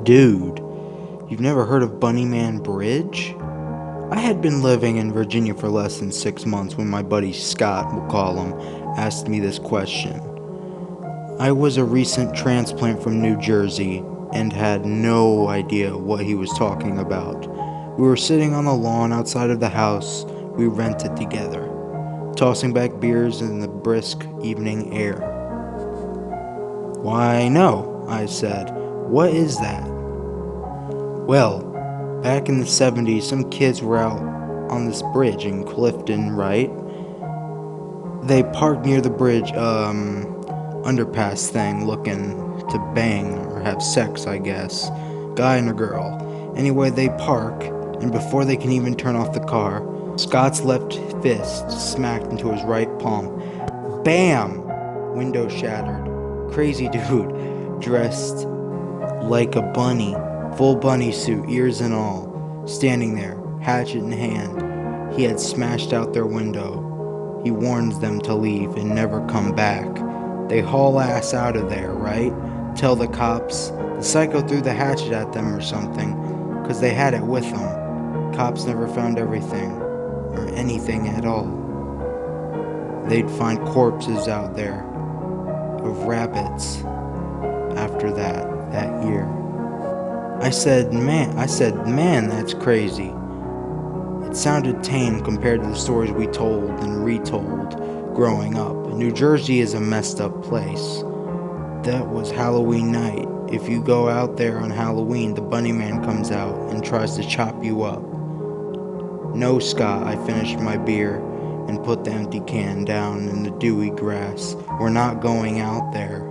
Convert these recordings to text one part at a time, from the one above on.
Dude, you've never heard of Bunnyman Bridge? I had been living in Virginia for less than 6 months when my buddy Scott, we'll call him, asked me this question. I was a recent transplant from New Jersey and had no idea what he was talking about. We were sitting on the lawn outside of the house we rented together, tossing back beers in the brisk evening air. Why, no, I said. What is that? Well, back in the 70s, some kids were out on this bridge in Clifton, right? They parked near the bridge, underpass thing, looking to bang or have sex, I guess. Guy and a girl. Anyway, they park, and before they can even turn off the car, Scott's left fist smacked into his right palm. Bam! Window shattered. Crazy dude, dressed like a bunny, full bunny suit, ears and all, standing there, hatchet in hand. He had smashed out their window. He warns them to leave and never come back. They haul ass out of there, right? Tell the cops. The psycho threw the hatchet at them or something, 'cause they had it with them. Cops never found everything, or anything at all. They'd find corpses out there of rabbits after that year. I said, man, that's crazy. It sounded tame compared to the stories we told and retold growing up. New Jersey is a messed up place. That was Halloween night. If you go out there on Halloween, the bunny man comes out and tries to chop you up. No, Scott, I finished my beer and put the empty can down in the dewy grass. We're not going out there.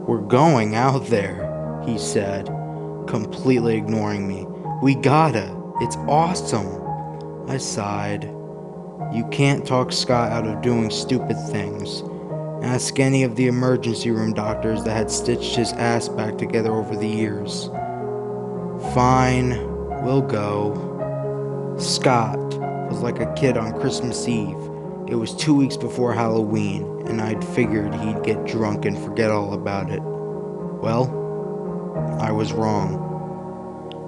We're going out there, he said, completely ignoring me. We gotta. It's awesome. I sighed. You can't talk Scott out of doing stupid things. Ask any of the emergency room doctors that had stitched his ass back together over the years. Fine, we'll go. Scott was like a kid on Christmas Eve. It was 2 weeks before Halloween, and I'd figured he'd get drunk and forget all about it. Well, I was wrong.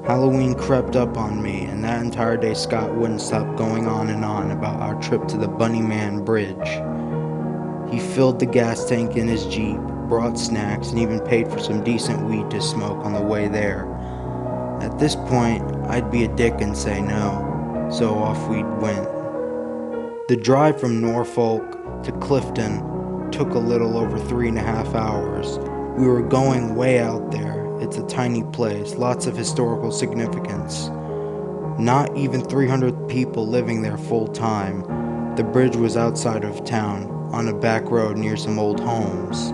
Halloween crept up on me, and that entire day Scott wouldn't stop going on and on about our trip to the Bunnyman Bridge. He filled the gas tank in his Jeep, brought snacks, and even paid for some decent weed to smoke on the way there. At this point, I'd be a dick and say no, so off we went. The drive from Norfolk to Clifton took a little over 3.5 hours. We were going way out there. It's a tiny place, lots of historical significance. Not even 300 people living there full time. The bridge was outside of town, on a back road near some old homes.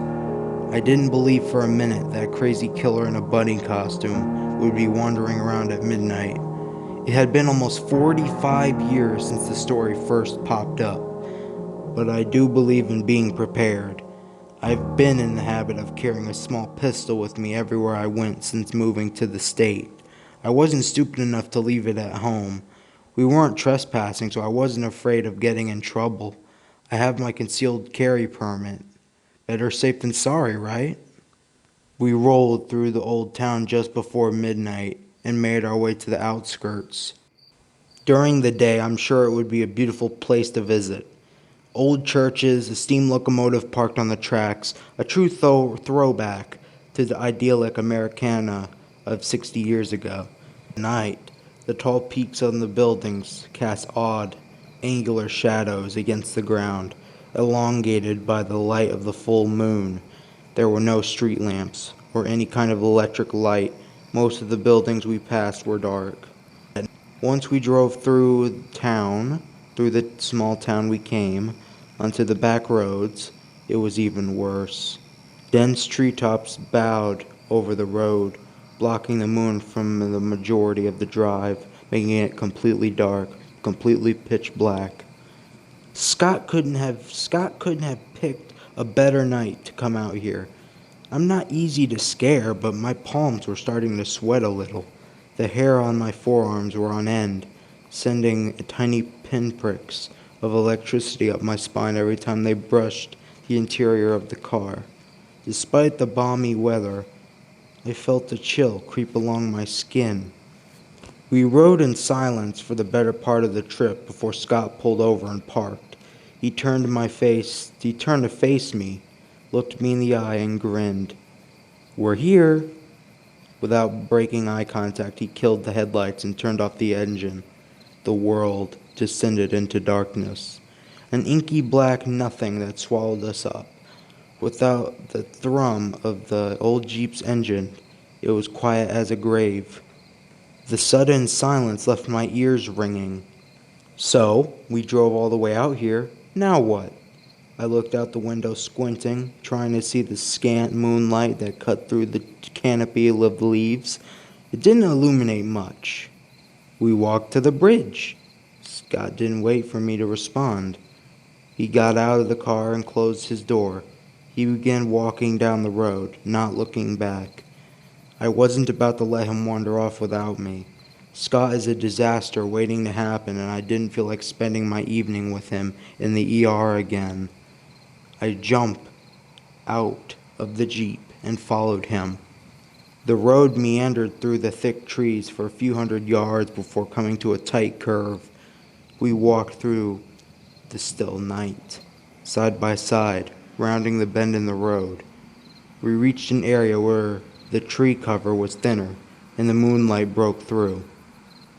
I didn't believe for a minute that crazy killer in a bunny costume would be wandering around at midnight. It had been almost 45 years since the story first popped up, but I do believe in being prepared. I've been in the habit of carrying a small pistol with me everywhere I went since moving to the state. I wasn't stupid enough to leave it at home. We weren't trespassing, so I wasn't afraid of getting in trouble. I have my concealed carry permit. Better safe than sorry, right? We rolled through the old town just before midnight and made our way to the outskirts. During the day, I'm sure it would be a beautiful place to visit. Old churches, a steam locomotive parked on the tracks, a true throwback to the idyllic Americana of 60 years ago. At night, the tall peaks on the buildings cast odd, angular shadows against the ground, elongated by the light of the full moon. There were no street lamps or any kind of electric light. Most of the buildings we passed were dark. Once we drove through the small town we came, onto the back roads, it was even worse. Dense treetops bowed over the road, blocking the moon from the majority of the drive, making it completely dark, completely pitch black. Scott couldn't have picked a better night to come out here. I'm not easy to scare, but my palms were starting to sweat a little. The hair on my forearms were on end, sending tiny pinpricks of electricity up my spine every time they brushed the interior of the car. Despite the balmy weather, I felt a chill creep along my skin. We rode in silence for the better part of the trip before Scott pulled over and parked. He turned to face me, looked me in the eye and grinned. "We're here." Without breaking eye contact, he killed the headlights and turned off the engine. The world descended into darkness, an inky black nothing that swallowed us up. Without the thrum of the old Jeep's engine, it was quiet as a grave. The sudden silence left my ears ringing. "So, we drove all the way out here. Now what?" I looked out the window, squinting, trying to see the scant moonlight that cut through the canopy of the leaves. It didn't illuminate much. "We walked to the bridge." Scott didn't wait for me to respond. He got out of the car and closed his door. He began walking down the road, not looking back. I wasn't about to let him wander off without me. Scott is a disaster waiting to happen, and I didn't feel like spending my evening with him in the ER again. I jumped out of the Jeep and followed him. The road meandered through the thick trees for a few hundred yards before coming to a tight curve. We walked through the still night, side by side, rounding the bend in the road. We reached an area where the tree cover was thinner and the moonlight broke through.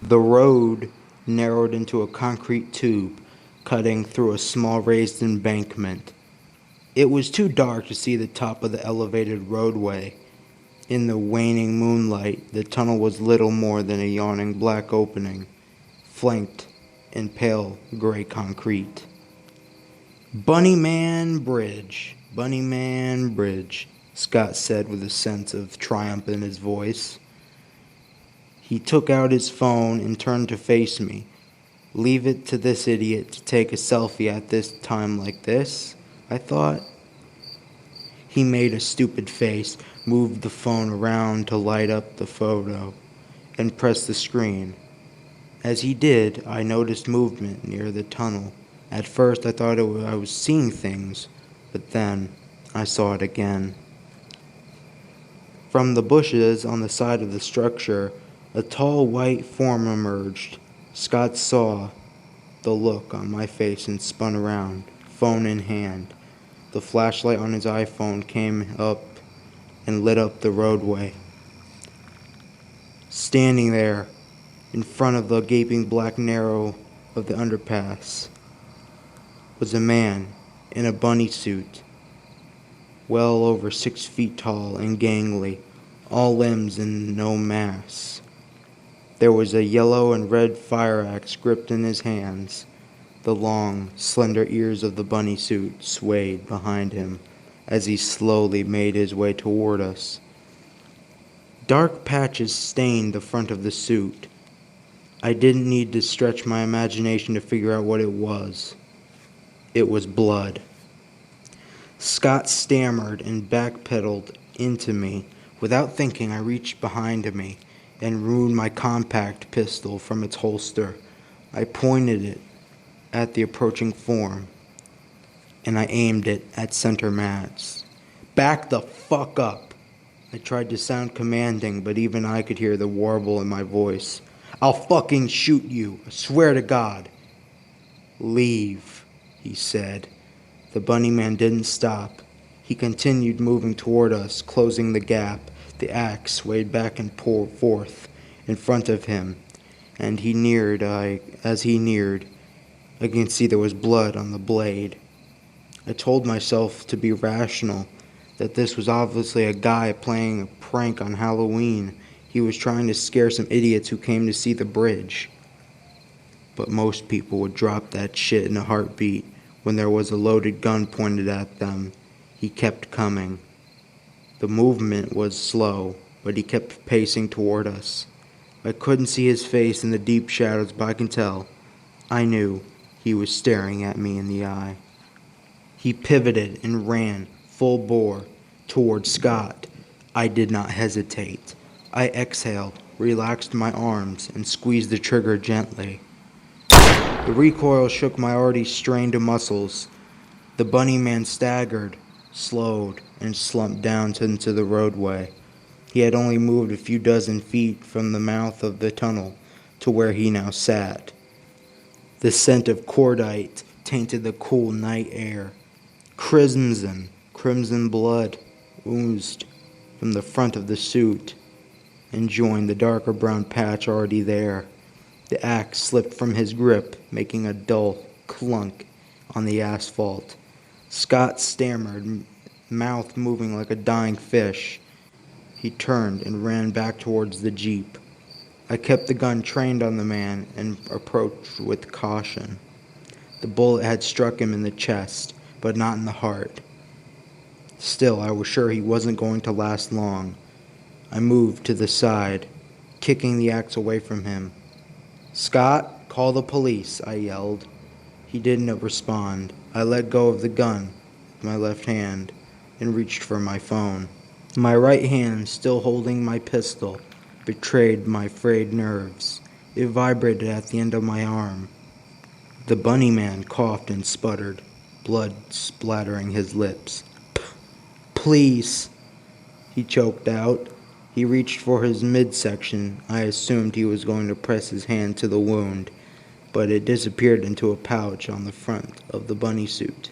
The road narrowed into a concrete tube, cutting through a small raised embankment. It was too dark to see the top of the elevated roadway. In the waning moonlight, the tunnel was little more than a yawning black opening, flanked in pale gray concrete. Bunnyman Bridge," Scott said with a sense of triumph in his voice. He took out his phone and turned to face me. "Leave it to this idiot to take a selfie at this time like this," I thought. He made a stupid face, moved the phone around to light up the photo, and pressed the screen. As he did, I noticed movement near the tunnel. At first I thought I was seeing things, but then I saw it again. From the bushes on the side of the structure, a tall white form emerged. Scott saw the look on my face and spun around, phone in hand. The flashlight on his iPhone came up and lit up the roadway. Standing there, in front of the gaping black narrow of the underpass, was a man in a bunny suit, well over 6 feet tall and gangly, all limbs and no mass. There was a yellow and red fire axe gripped in his hands. The long, slender ears of the bunny suit swayed behind him as he slowly made his way toward us. Dark patches stained the front of the suit. I didn't need to stretch my imagination to figure out what it was. It was blood. Scott stammered and backpedaled into me. Without thinking, I reached behind me and removed my compact pistol from its holster. I pointed it at the approaching form, and I aimed it at center mass. "Back the fuck up!" I tried to sound commanding, but even I could hear the warble in my voice. "I'll fucking shoot you, I swear to God." "Leave," he said. The bunny man didn't stop. He continued moving toward us, closing the gap. The axe swayed back and forth in front of him, and as he neared, I could see there was blood on the blade. I told myself to be rational, that this was obviously a guy playing a prank on Halloween. He was trying to scare some idiots who came to see the bridge. But most people would drop that shit in a heartbeat when there was a loaded gun pointed at them. He kept coming. The movement was slow, but he kept pacing toward us. I couldn't see his face in the deep shadows, but I knew he was staring at me in the eye. He pivoted and ran, full bore, toward Scott. I did not hesitate. I exhaled, relaxed my arms, and squeezed the trigger gently. The recoil shook my already strained muscles. The bunny man staggered, slowed, and slumped down into the roadway. He had only moved a few dozen feet from the mouth of the tunnel to where he now sat. The scent of cordite tainted the cool night air. Crimson blood oozed from the front of the suit and joined the darker brown patch already there. The axe slipped from his grip, making a dull clunk on the asphalt. Scott stammered, mouth moving like a dying fish. He turned and ran back towards the jeep. I kept the gun trained on the man and approached with caution. The bullet had struck him in the chest, but not in the heart. Still, I was sure he wasn't going to last long. I moved to the side, kicking the axe away from him. "Scott, call the police," I yelled. He didn't respond. I let go of the gun with my left hand and reached for my phone. My right hand, still holding my pistol, betrayed my frayed nerves. It vibrated at the end of my arm. The bunny man coughed and sputtered, blood splattering his lips. "Please," he choked out. He reached for his midsection. I assumed he was going to press his hand to the wound, but it disappeared into a pouch on the front of the bunny suit.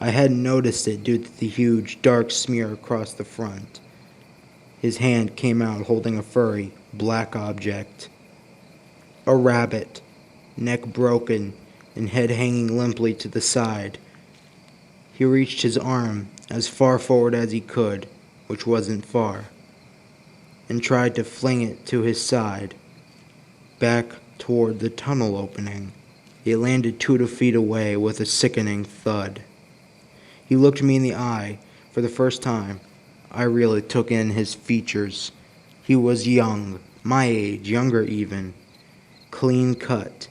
I hadn't noticed it due to the huge, dark smear across the front. His hand came out holding a furry, black object. A rabbit, neck broken and head hanging limply to the side. He reached his arm as far forward as he could, which wasn't far, and tried to fling it to his side, back toward the tunnel opening. It landed 2 feet away with a sickening thud. He looked me in the eye. For the first time, I really took in his features. He was young, my age, younger even, clean cut.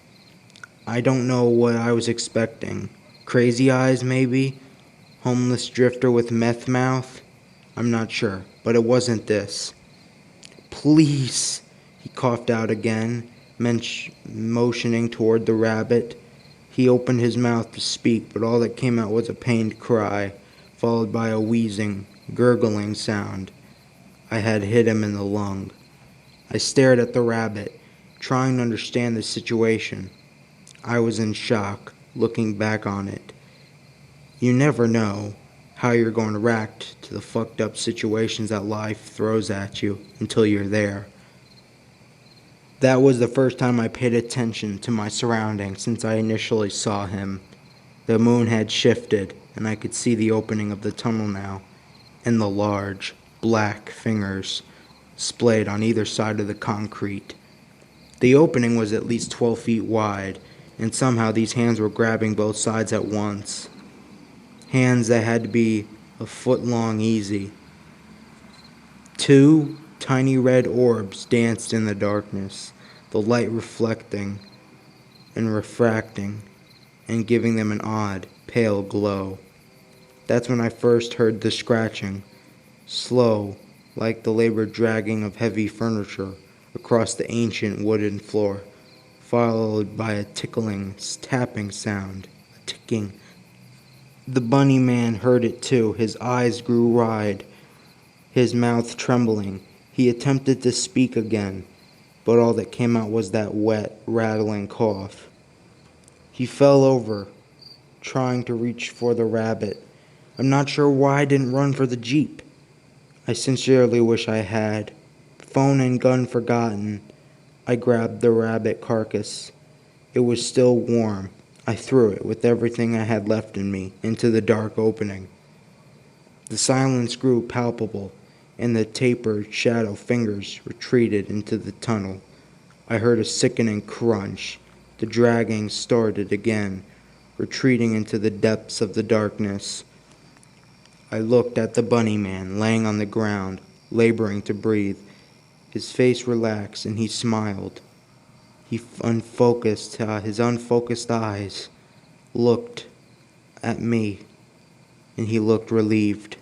I don't know what I was expecting. Crazy eyes, maybe? Homeless drifter with meth mouth? I'm not sure, but it wasn't this. "Please," he coughed out again, motioning toward the rabbit. He opened his mouth to speak, but all that came out was a pained cry, followed by a wheezing, gurgling sound. I had hit him in the lung. I stared at the rabbit, trying to understand the situation. I was in shock, looking back on it. You never know how you're going to react to the fucked up situations that life throws at you until you're there. That was the first time I paid attention to my surroundings since I initially saw him. The moon had shifted, and I could see the opening of the tunnel now, and the large, black fingers splayed on either side of the concrete. The opening was at least 12 feet wide, and somehow these hands were grabbing both sides at once. Hands that had to be a foot long easy. 2 tiny red orbs danced in the darkness, the light reflecting and refracting and giving them an odd, pale glow. That's when I first heard the scratching, slow, like the labored dragging of heavy furniture across the ancient wooden floor, followed by a tickling, tapping sound, a ticking. The bunny man heard it too. His eyes grew wide, his mouth trembling. He attempted to speak again, but all that came out was that wet, rattling cough. He fell over, trying to reach for the rabbit. I'm not sure why I didn't run for the jeep. I sincerely wish I had. Phone and gun forgotten, I grabbed the rabbit carcass. It was still warm. I threw it, with everything I had left in me, into the dark opening. The silence grew palpable, and the tapered shadow fingers retreated into the tunnel. I heard a sickening crunch. The dragging started again, retreating into the depths of the darkness. I looked at the bunny man laying on the ground, laboring to breathe. His face relaxed, and he smiled. His unfocused eyes looked at me, and he looked relieved.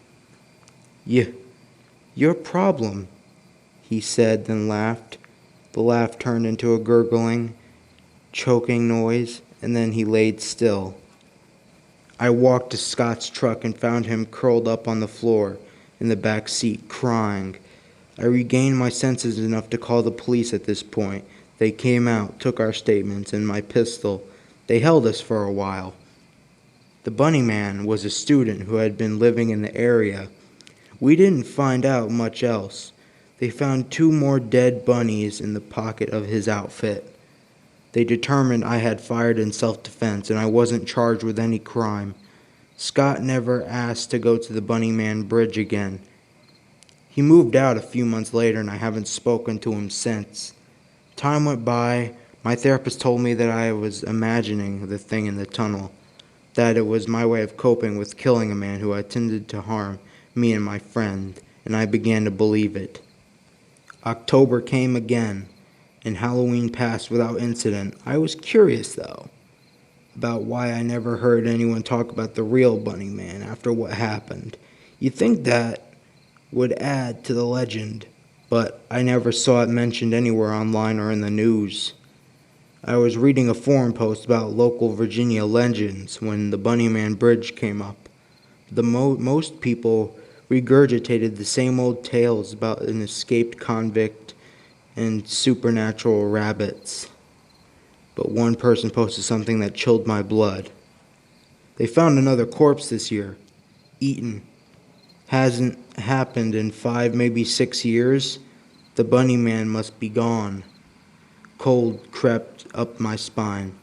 Your problem," he said, then laughed. The laugh turned into a gurgling, choking noise, and then he laid still. I walked to Scott's truck and found him curled up on the floor in the back seat, crying. I regained my senses enough to call the police at this point. They came out, took our statements, and my pistol. They held us for a while. The bunny man was a student who had been living in the area. We didn't find out much else. They found 2 more dead bunnies in the pocket of his outfit. They determined I had fired in self-defense and I wasn't charged with any crime. Scott never asked to go to the Bunnyman Bridge again. He moved out a few months later and I haven't spoken to him since. Time went by. My therapist told me that I was imagining the thing in the tunnel, that it was my way of coping with killing a man who intended to harm me and my friend, and I began to believe it. October came again, and Halloween passed without incident. I was curious, though, about why I never heard anyone talk about the real Bunny Man after what happened. You'd think that would add to the legend, but I never saw it mentioned anywhere online or in the news. I was reading a forum post about local Virginia legends when the Bunnyman Bridge came up. Most people regurgitated the same old tales about an escaped convict and supernatural rabbits. But one person posted something that chilled my blood. They found another corpse this year, eaten. Hasn't happened in 5, maybe 6 years. The bunny man must be gone. Cold crept up my spine.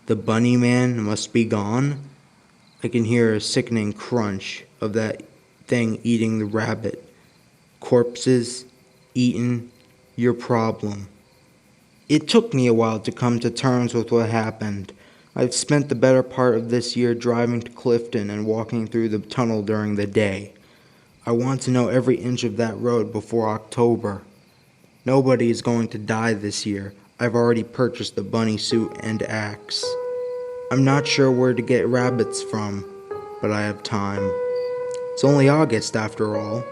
The bunny man must be gone? I can hear a sickening crunch of that thing eating the rabbit. Corpses, eaten, your problem. It took me a while to come to terms with what happened. I've spent the better part of this year driving to Clifton and walking through the tunnel during the day. I want to know every inch of that road before October. Nobody is going to die this year. I've already purchased the bunny suit and axe. I'm not sure where to get rabbits from, but I have time. It's only August after all.